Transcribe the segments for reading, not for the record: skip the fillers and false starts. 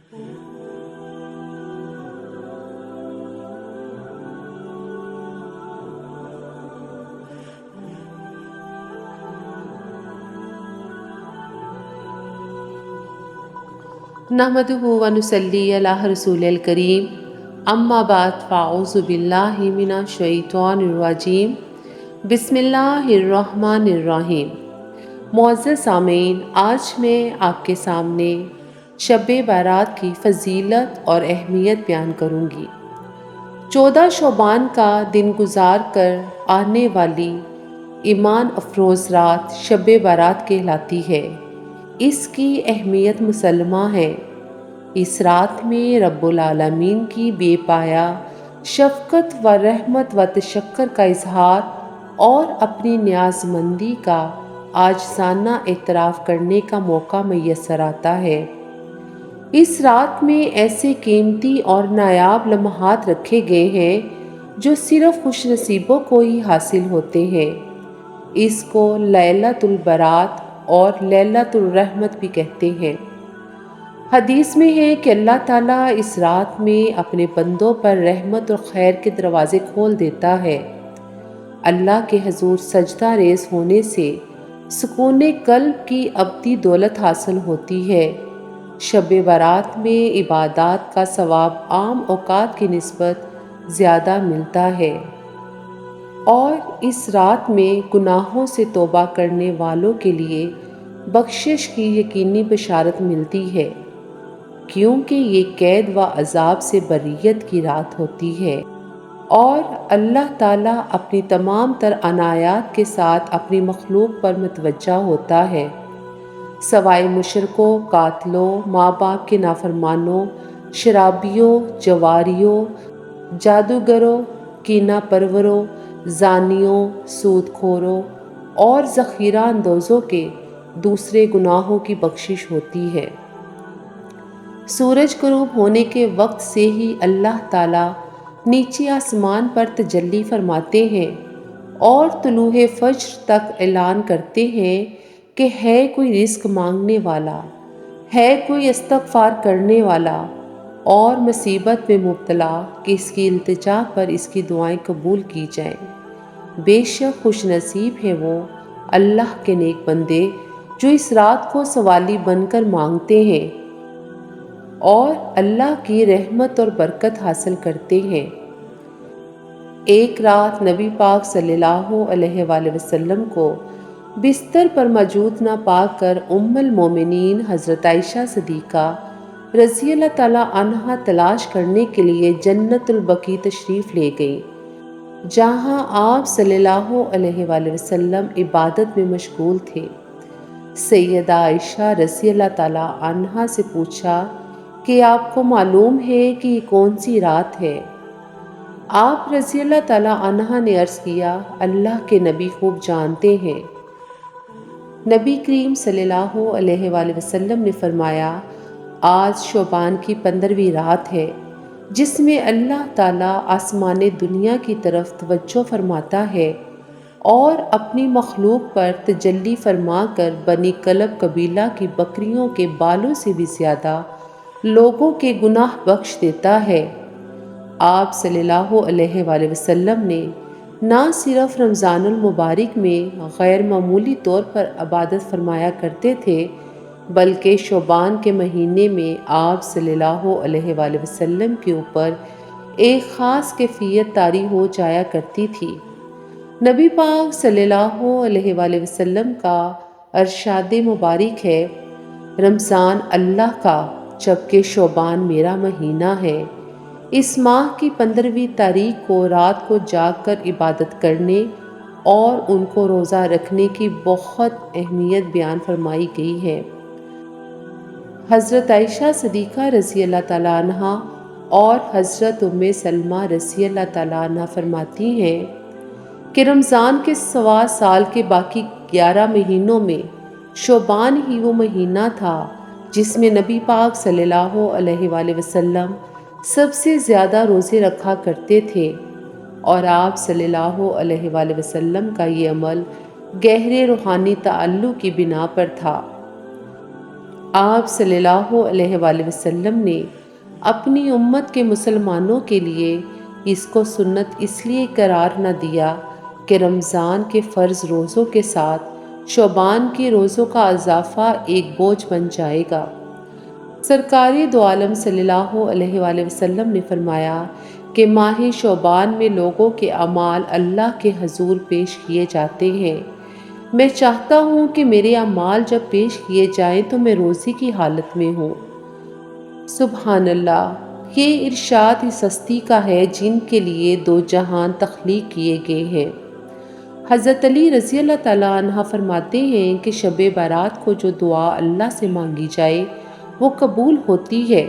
نحمدہ و نصلی علی رسول الکریم، اما بعد فاعوذ باللہ من الشیطان الرجیم، بسم اللہ الرحمن الرحیم۔ معزز سامعین، آج میں آپ کے سامنے شب بارات کی فضیلت اور اہمیت بیان کروں گی۔ 14 شعبان کا دن گزار کر آنے والی ایمان افروز رات شب بارات کہلاتی ہے۔ اس کی اہمیت مسلمہ ہے۔ اس رات میں رب العالمین کی بے پایا شفقت و رحمت و تشکر کا اظہار اور اپنی نیاز مندی کا عاجزانہ اعتراف کرنے کا موقع میسر آتا ہے۔ اس رات میں ایسے قیمتی اور نایاب لمحات رکھے گئے ہیں جو صرف خوش نصیبوں کو ہی حاصل ہوتے ہیں۔ اس کو لیلۃ البرات اور لیلۃ الرحمت بھی کہتے ہیں۔ حدیث میں ہے کہ اللہ تعالیٰ اس رات میں اپنے بندوں پر رحمت اور خیر کے دروازے کھول دیتا ہے۔ اللہ کے حضور سجدہ ریز ہونے سے سکون قلب کی ابدی دولت حاصل ہوتی ہے۔ شب بارات میں عبادات کا ثواب عام اوقات کی نسبت زیادہ ملتا ہے، اور اس رات میں گناہوں سے توبہ کرنے والوں کے لیے بخشش کی یقینی بشارت ملتی ہے، کیونکہ یہ قید و عذاب سے بریت کی رات ہوتی ہے اور اللہ تعالیٰ اپنی تمام تر عنایات کے ساتھ اپنی مخلوق پر متوجہ ہوتا ہے، سوائے مشرکوں، قاتلوں، ماں باپ کے نافرمانوں، شرابیوں، جواریوں، جادوگروں، کینہ پروروں، زانیوں، سود خوروں اور ذخیرہ اندوزوں کے دوسرے گناہوں کی بخشش ہوتی ہے۔ سورج غروب ہونے کے وقت سے ہی اللہ تعالیٰ نیچے آسمان پر تجلی فرماتے ہیں اور طلوع فجر تک اعلان کرتے ہیں کہ ہے کوئی رزق مانگنے والا، ہے کوئی استغفار کرنے والا اور مصیبت میں مبتلا کہ اس کی التجا پر اس کی دعائیں قبول کی جائیں۔ بے شک خوش نصیب ہیں وہ اللہ کے نیک بندے جو اس رات کو سوالی بن کر مانگتے ہیں اور اللہ کی رحمت اور برکت حاصل کرتے ہیں۔ ایک رات نبی پاک صلی اللہ علیہ وآلہ وسلم کو بستر پر موجود نہ پا کر ام المومنین حضرت عائشہ صدیقہ رضی اللہ تعالیٰ عنہا تلاش کرنے کے لیے جنت البقیع تشریف لے گئیں، جہاں آپ صلی اللہ علیہ وآلہ وسلم عبادت میں مشغول تھے۔ سیدہ عائشہ رضی اللہ تعالیٰ عنہا سے پوچھا کہ آپ کو معلوم ہے کہ یہ کون سی رات ہے؟ آپ رضی اللہ تعالیٰ عنہا نے عرض کیا، اللہ کے نبی خوب جانتے ہیں۔ نبی کریم صلی اللہ علیہ وآلہ وسلم نے فرمایا، آج شعبان کی 15ویں رات ہے، جس میں اللہ تعالیٰ آسمان دنیا کی طرف توجہ فرماتا ہے اور اپنی مخلوق پر تجلی فرما کر بنی کلب قبیلہ کی بکریوں کے بالوں سے بھی زیادہ لوگوں کے گناہ بخش دیتا ہے۔ آپ صلی اللہ علیہ وآلہ وسلم نے نہ صرف رمضان المبارک میں غیر معمولی طور پر عبادت فرمایا کرتے تھے، بلکہ شعبان کے مہینے میں آپ صلی اللہ علیہ وآلہ وسلم کے اوپر ایک خاص کیفیت طاری ہو جایا کرتی تھی۔ نبی پاک صلی اللہ علیہ وآلہ وسلم کا ارشاد مبارک ہے، رمضان اللہ کا جبکہ شعبان میرا مہینہ ہے۔ اس ماہ کی 15ویں تاریخ کو رات کو جاگ کر عبادت کرنے اور ان کو روزہ رکھنے کی بہت اہمیت بیان فرمائی گئی ہے۔ حضرت عائشہ صدیقہ رضی اللہ تعالیٰ عنہا اور حضرت ام سلمہ رضی اللہ تعالیٰ عنہا فرماتی ہیں کہ رمضان کے سوا سال کے باقی 11 مہینوں میں شعبان ہی وہ مہینہ تھا جس میں نبی پاک صلی اللہ علیہ وآلہ وسلم سب سے زیادہ روزے رکھا کرتے تھے، اور آپ صلی اللہ علیہ وآلہ وسلم کا یہ عمل گہرے روحانی تعلق کی بنا پر تھا۔ آپ صلی اللہ علیہ وآلہ وسلم نے اپنی امت کے مسلمانوں کے لیے اس کو سنت اس لیے قرار نہ دیا کہ رمضان کے فرض روزوں کے ساتھ شعبان کے روزوں کا اضافہ ایک بوجھ بن جائے گا۔ سرکار دو عالم صلی اللہ علیہ وآلہ وسلم نے فرمایا کہ ماہ شعبان میں لوگوں کے اعمال اللہ کے حضور پیش کیے جاتے ہیں۔ میں چاہتا ہوں کہ میرے اعمال جب پیش کیے جائیں تو میں روزے کی حالت میں ہوں۔ سبحان اللہ! یہ ارشاد اس ہستی کا ہے جن کے لیے دو جہان تخلیق کیے گئے ہیں۔ حضرت علی رضی اللہ تعالیٰ عنہ فرماتے ہیں کہ شب برات کو جو دعا اللہ سے مانگی جائے وہ قبول ہوتی ہے۔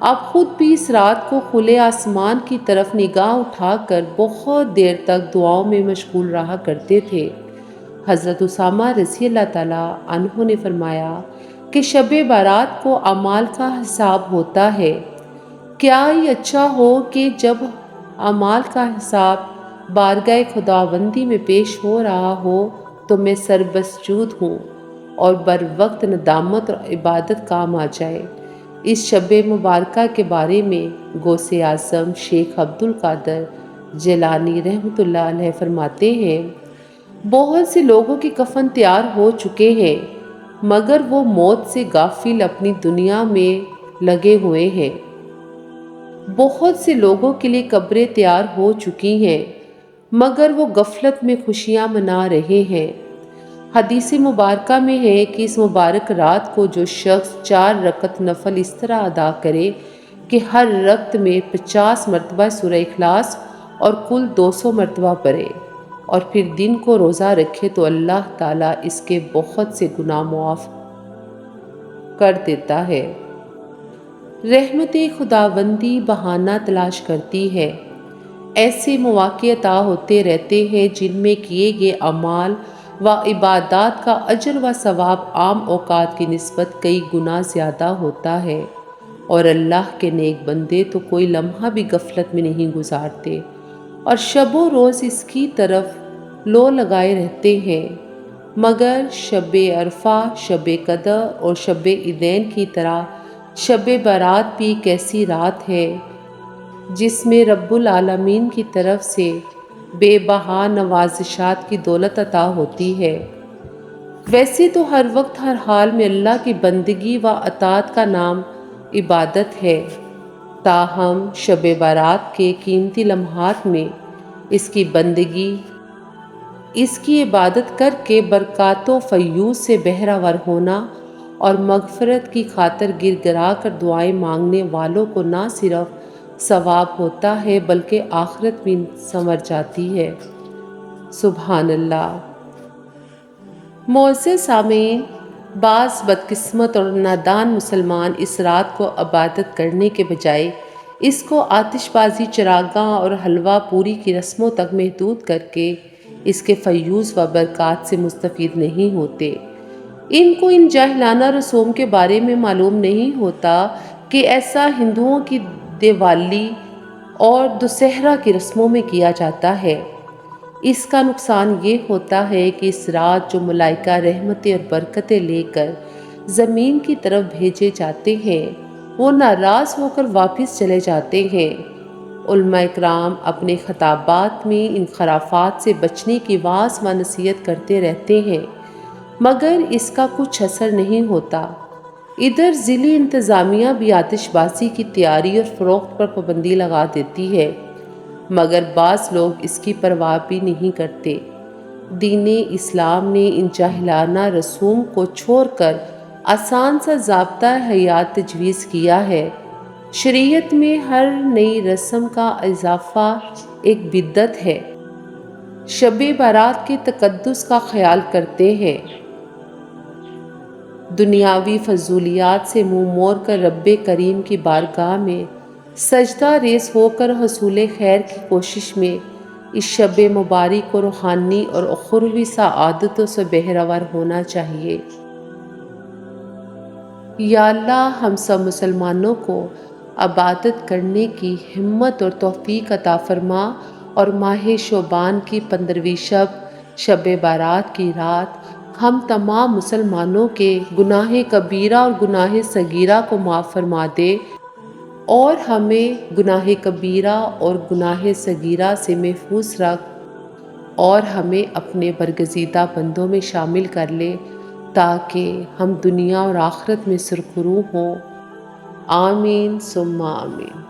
آپ خود بھی اس رات کو کھلے آسمان کی طرف نگاہ اٹھا کر بہت دیر تک دعاؤں میں مشغول رہا کرتے تھے۔ حضرت اسامہ رضی اللہ تعالیٰ عنہ نے فرمایا کہ شب برات کو اعمال کا حساب ہوتا ہے۔ کیا یہ اچھا ہو کہ جب اعمال کا حساب بارگاہ خداوندی میں پیش ہو رہا ہو تو میں سربسجود ہوں اور بر وقت ندامت اور عبادت کام آ جائے۔ اس شب مبارکہ کے بارے میں غوث اعظم شیخ عبد القادر جیلانی رحمۃ اللہ علیہ فرماتے ہیں، بہت سے لوگوں کے کفن تیار ہو چکے ہیں مگر وہ موت سے غافل اپنی دنیا میں لگے ہوئے ہیں۔ بہت سے لوگوں کے لیے قبریں تیار ہو چکی ہیں مگر وہ غفلت میں خوشیاں منا رہے ہیں۔ حدیث مبارکہ میں ہے کہ اس مبارک رات کو جو شخص 4 رکعت نفل اس طرح ادا کرے کہ ہر رکعت میں 50 مرتبہ سورہ اخلاص اور کل 200 مرتبہ پڑھے اور پھر دن کو روزہ رکھے تو اللہ تعالیٰ اس کے بہت سے گناہ معاف کر دیتا ہے۔ رحمت خداوندی بہانہ تلاش کرتی ہے۔ ایسے مواقع عطا ہوتے رہتے ہیں جن میں کیے گئے اعمال و عبادات کا اجر و ثواب عام اوقات کی نسبت کئی گنا زیادہ ہوتا ہے، اور اللہ کے نیک بندے تو کوئی لمحہ بھی غفلت میں نہیں گزارتے اور شب و روز اس کی طرف لو لگائے رہتے ہیں، مگر شب عرفہ، شب قدر اور شب عیدین کی طرح شب برات بھی ایک ایسی رات ہے جس میں رب العالمین کی طرف سے بے بہا نوازشات کی دولت عطا ہوتی ہے۔ ویسے تو ہر وقت ہر حال میں اللہ کی بندگی و اطاعت کا نام عبادت ہے، تاہم شب برات کے قیمتی لمحات میں اس کی بندگی، اس کی عبادت کر کے برکات و فیوز سے بہرہ ور ہونا اور مغفرت کی خاطر گر گرا کر دعائیں مانگنے والوں کو نہ صرف ثواب ہوتا ہے بلکہ آخرت بھی سنور جاتی ہے۔ سبحان اللہ! معزز سامعین، بعض بدقسمت اور نادان مسلمان اس رات کو عبادت کرنے کے بجائے اس کو آتش بازی، چراغاں اور حلوہ پوری کی رسموں تک محدود کر کے اس کے فیوز و برکات سے مستفید نہیں ہوتے۔ ان کو ان جاہلانہ رسوم کے بارے میں معلوم نہیں ہوتا کہ ایسا ہندوؤں کی دیوالی اور دسہرہ کی رسموں میں کیا جاتا ہے۔ اس کا نقصان یہ ہوتا ہے کہ اس رات جو ملائکہ رحمتیں اور برکتیں لے کر زمین کی طرف بھیجے جاتے ہیں وہ ناراض ہو کر واپس چلے جاتے ہیں۔ علماء اکرام اپنے خطابات میں ان خرافات سے بچنے کی واعظ و نصیحت کرتے رہتے ہیں مگر اس کا کچھ اثر نہیں ہوتا۔ ادھر ضلعی انتظامیہ بھی آتش بازی کی تیاری اور فروخت پر پابندی لگا دیتی ہے مگر بعض لوگ اس کی پرواہ بھی نہیں کرتے۔ دین اسلام نے ان جاہلانہ رسوم کو چھوڑ کر آسان سا ضابطہ حیات تجویز کیا ہے۔ شریعت میں ہر نئی رسم کا اضافہ ایک بدعت ہے۔ شب برات کے تقدس کا خیال کرتے ہیں، دنیاوی فضولیات سے منہ موڑ کر رب کریم کی بارگاہ میں سجدہ ریز ہو کر حصول خیر کی کوشش میں اس شب مبارک کو روحانی اور اخروی سعادتوں سے بہرہ ور ہونا چاہیے۔ یا اللہ، ہم سب مسلمانوں کو عبادت کرنے کی ہمت اور توفیق عطا فرما اور ماہ شعبان کی 15ویں شب، شب برات کی رات ہم تمام مسلمانوں کے گناہ کبیرہ اور گناہ صغیرہ کو معاف فرما دے اور ہمیں گناہ کبیرہ اور گناہ صغیرہ سے محفوظ رکھ اور ہمیں اپنے برگزیدہ بندوں میں شامل کر لے تاکہ ہم دنیا اور آخرت میں سرخرو ہوں۔ آمین ثم آمین۔